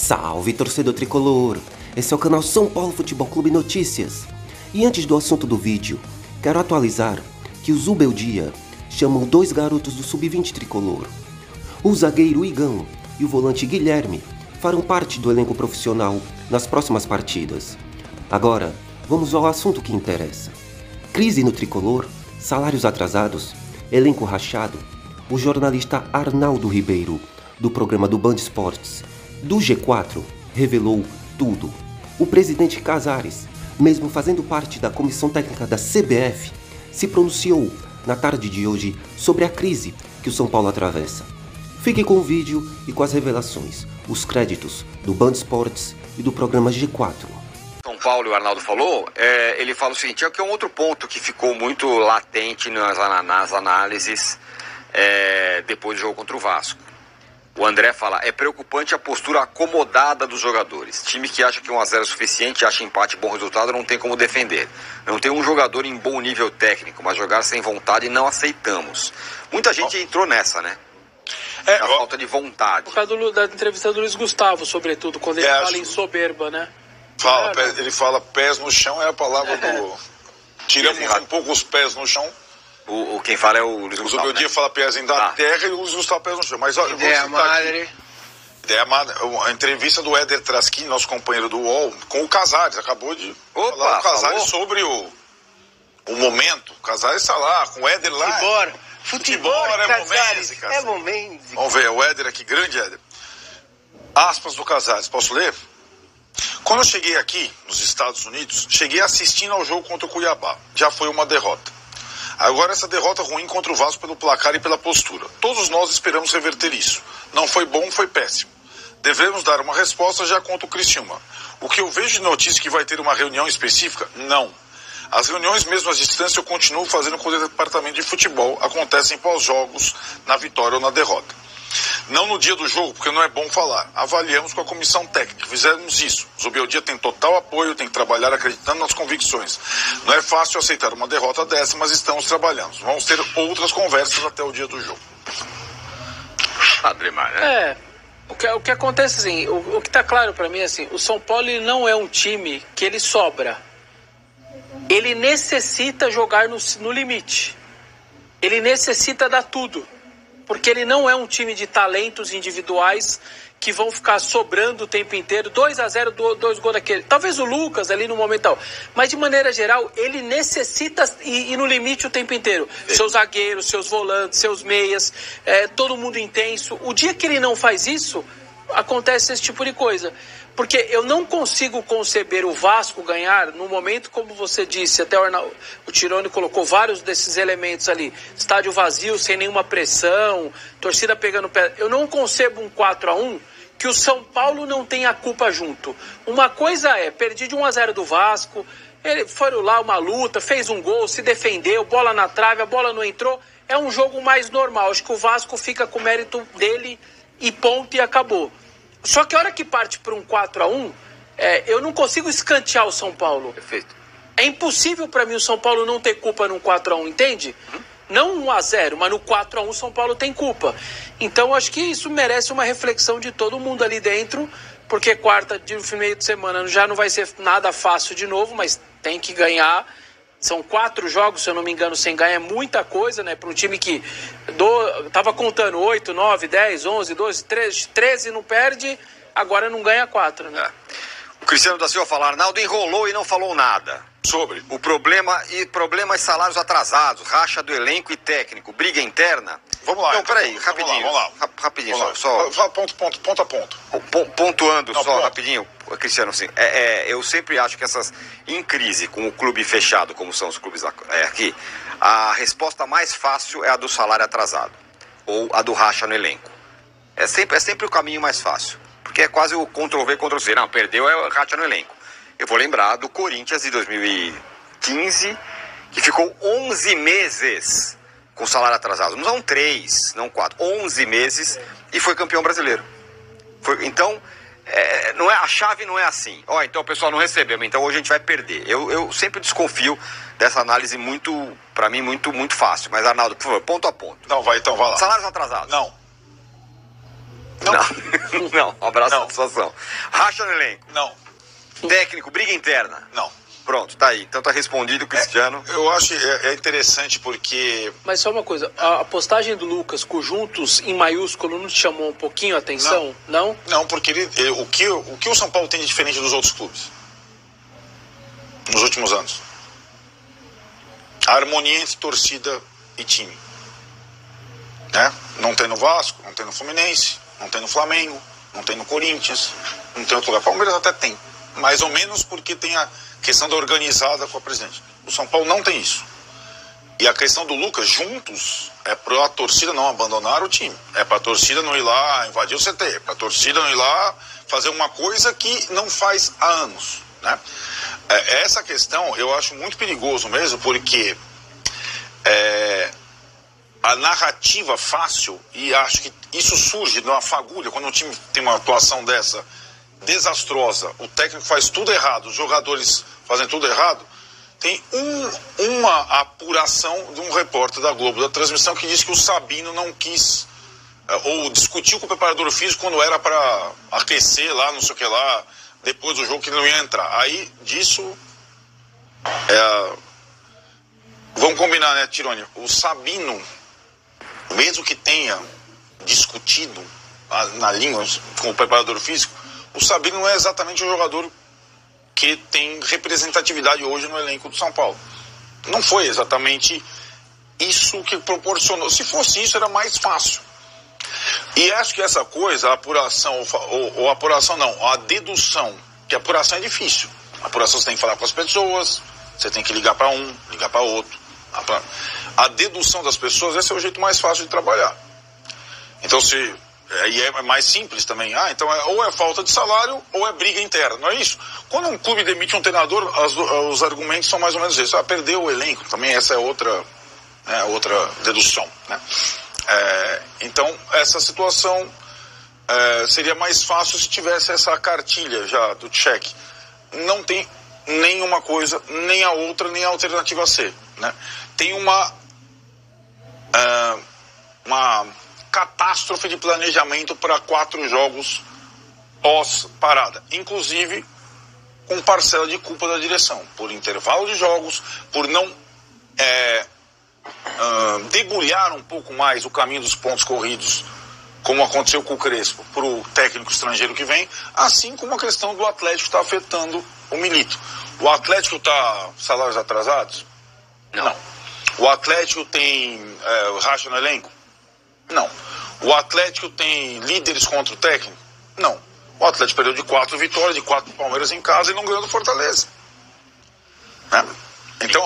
Salve, torcedor tricolor! Esse é o canal São Paulo Futebol Clube Notícias. E antes do assunto do vídeo, quero atualizar que o Zubeldia chamou 2 garotos do Sub-20 tricolor. O zagueiro Igão e o volante Guilherme farão parte do elenco profissional nas próximas partidas. Agora, vamos ao assunto que interessa. Crise no tricolor, salários atrasados, elenco rachado. O jornalista Arnaldo Ribeiro, do programa do Band Esportes, do G4, revelou tudo. O presidente Casares, mesmo fazendo parte da comissão técnica da CBF, se pronunciou na tarde de hoje sobre a crise que o São Paulo atravessa. Fique com o vídeo e com as revelações, os créditos do Band Esportes e do programa G4. São Paulo, e o Arnaldo falou, ele fala o seguinte, que é um outro ponto que ficou muito latente nas análises depois do jogo contra o Vasco. O André fala, é preocupante a postura acomodada dos jogadores. Time que acha que 1-0 é suficiente, acha empate bom resultado, não tem como defender. Não tem um jogador em bom nível técnico, mas jogar sem vontade não aceitamos. Muita gente entrou nessa, né? A falta de vontade. Por causa da entrevista do Luiz Gustavo, sobretudo, quando ele fala em soberba, né? Ele fala pés no chão, é a palavra do... Tiramos um pouco os pés no chão. Quem fala é o Luiz Gustavo. O Zubeldia fala pezinho da terra e o Luiz Gustavo pés no chão. Mas olha, ideia madre. Ideia madre. A entrevista do Éder Trasquini, nosso companheiro do UOL, com o Casares. Acabou de falar o Casares sobre o momento. O Casares está lá, com o Éder lá. Futebol é momento, cara. É momento. Vamos ver, o Éder aqui, grande Éder. Aspas do Casares, posso ler? Quando eu cheguei aqui, nos Estados Unidos, cheguei assistindo ao jogo contra o Cuiabá. Já foi uma derrota. Agora essa derrota ruim contra o Vasco pelo placar e pela postura. Todos nós esperamos reverter isso. Não foi bom, foi péssimo. Devemos dar uma resposta já contra o Criciúma. O que eu vejo de notícia que vai ter uma reunião específica? Não. As reuniões, mesmo à distância, eu continuo fazendo com o departamento de futebol. Acontecem pós-jogos, na vitória ou na derrota. Não no dia do jogo, porque não é bom falar. Avaliamos com a comissão técnica, fizemos isso. O Zubeldia tem total apoio, tem que trabalhar acreditando nas convicções. Não é fácil aceitar uma derrota dessa, mas estamos trabalhando. Vamos ter outras conversas até o dia do jogo. Ademar, né? O que acontece assim, o que está claro para mim é assim, o São Paulo ele não é um time que ele sobra. Ele necessita jogar no limite. Ele necessita dar tudo. Porque ele não é um time de talentos individuais que vão ficar sobrando o tempo inteiro. 2-0, 2 gols daquele. Talvez o Lucas ali no momento tal. Mas de maneira geral, ele necessita ir no limite o tempo inteiro. Sim. Seus zagueiros, seus volantes, seus meias, todo mundo intenso. O dia que ele não faz isso, acontece esse tipo de coisa. Porque eu não consigo conceber o Vasco ganhar no momento, como você disse, até o Tirone colocou vários desses elementos ali. Estádio vazio, sem nenhuma pressão, torcida pegando pé. Eu não concebo um 4-1 que o São Paulo não tenha culpa junto. Uma coisa perdi de 1-0 do Vasco, ele foi lá uma luta, fez um gol, se defendeu, bola na trave, a bola não entrou. É um jogo mais normal, acho que o Vasco fica com o mérito dele e ponto e acabou. Só que a hora que parte para um 4-1, eu não consigo escantear o São Paulo. Perfeito. É impossível para mim o São Paulo não ter culpa num 4-1, entende? Não 1-0, mas no 4-1 o São Paulo tem culpa. Então acho que isso merece uma reflexão de todo mundo ali dentro, porque quarta de meio de semana já não vai ser nada fácil de novo, mas tem que ganhar. São 4 jogos, se eu não me engano, sem ganhar é muita coisa, né? Para um time que tava contando 8, 9, 10, 11, 12, 13 não perde, agora não ganha 4, né? O Cristiano da Silva fala, Arnaldo enrolou e não falou nada. Sobre o problemas salários atrasados, racha do elenco e técnico, briga interna. Vamos lá. Não, peraí, rapidinho. Vamos lá. Rapidinho, vamos só. Fala ponto a ponto. Pontuando não, só, ponto. Rapidinho, Cristiano, assim, eu sempre acho que essas, em crise, com o clube fechado, como são os clubes aqui, a resposta mais fácil é a do salário atrasado, ou a do racha no elenco. É sempre o caminho mais fácil, porque é quase o Ctrl-V, Ctrl-C. Não, perdeu é racha no elenco. Eu vou lembrar do Corinthians de 2015, que ficou 11 meses com salário atrasado. Não são 3, não 4, 11 meses e foi campeão brasileiro. Então, não é, a chave não é assim. Então o pessoal não recebeu, então hoje a gente vai perder. Eu sempre desconfio dessa análise para mim, muito fácil. Mas, Arnaldo, por favor, ponto a ponto. Não, vai lá. Salários atrasados. Não. Não. Abraço a satisfação. Racha no elenco? Não. Técnico, briga interna? Não. Pronto, tá aí. Então tá respondido, Cristiano. Eu acho interessante porque... Mas só uma coisa, a postagem do Lucas com juntos em maiúsculo não te chamou um pouquinho a atenção? Não? Não, porque o que o São Paulo tem de diferente dos outros clubes nos últimos anos? A harmonia entre torcida e time. Né? Não tem no Vasco, não tem no Fluminense, não tem no Flamengo, não tem no Corinthians, não tem outro lugar. Palmeiras até tem, mais ou menos porque tem a questão da organizada com a presidente. O São Paulo não tem isso. E a questão do Lucas, juntos, é para a torcida não abandonar o time. É para a torcida não ir lá invadir o CT. É para a torcida não ir lá fazer uma coisa que não faz há anos. Né? Essa questão eu acho muito perigoso mesmo, porque a narrativa fácil, e acho que isso surge de uma fagulha, quando um time tem uma atuação dessa desastrosa, o técnico faz tudo errado, os jogadores fazem tudo errado. Tem uma apuração de um repórter da Globo, da transmissão, que disse que o Sabino não quis ou discutiu com o preparador físico quando era para aquecer lá, não sei o que lá, depois do jogo, que ele não ia entrar. Aí disso vamos combinar, né, Tironi? O Sabino, mesmo que tenha discutido na língua com o preparador físico, o Sabino não é exatamente o jogador que tem representatividade hoje no elenco do São Paulo. Não foi exatamente isso que proporcionou. Se fosse isso, era mais fácil. E acho que essa coisa, a apuração, ou apuração não, a dedução, que a apuração é difícil. A apuração você tem que falar com as pessoas, você tem que ligar para um, ligar para outro. A dedução das pessoas, esse é o jeito mais fácil de trabalhar. Então, e é mais simples também. Então ou é falta de salário ou é briga interna, não é isso? Quando um clube demite um treinador, os argumentos são mais ou menos esses. Perdeu o elenco, também essa é outra dedução, né? Então essa situação seria mais fácil se tivesse essa cartilha já do cheque. Não tem nenhuma coisa, nem a outra, nem a alternativa C, né? Tem uma catástrofe de planejamento para 4 jogos pós-parada, inclusive com parcela de culpa da direção, por intervalo de jogos, por não debulhar um pouco mais o caminho dos pontos corridos, como aconteceu com o Crespo, para o técnico estrangeiro que vem, assim como a questão do Atlético está afetando o Milito. O Atlético está salários atrasados? Não. O Atlético tem racha no elenco? Não. O Atlético tem líderes contra o técnico? Não. O Atlético perdeu de 4 vitórias, de 4 Palmeiras em casa e não ganhou do Fortaleza. Né? Então,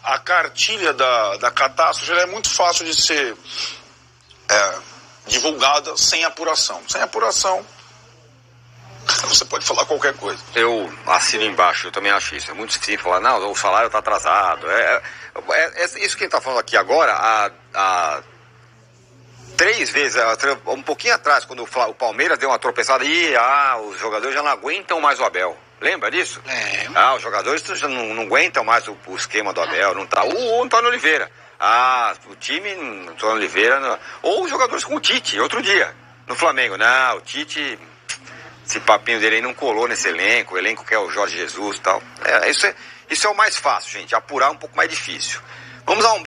a cartilha da catástrofe é muito fácil de ser divulgada sem apuração. Sem apuração, você pode falar qualquer coisa. Eu assino embaixo, eu também acho isso. É muito simples falar, não, o salário está atrasado. Isso que a gente está falando aqui agora, há 3 vezes, um pouquinho atrás, quando o Palmeiras deu uma tropeçada, os jogadores já não aguentam mais o Abel. Lembra disso? Os jogadores já não aguentam mais o esquema do Abel, não tá. O Antônio Oliveira. O time, Antônio Oliveira, ou os jogadores com o Tite, outro dia, no Flamengo. Não, o Tite, esse papinho dele aí não colou nesse elenco, o elenco que é o Jorge Jesus e tal. Isso é o mais fácil, gente, apurar é um pouco mais difícil. Vamos a um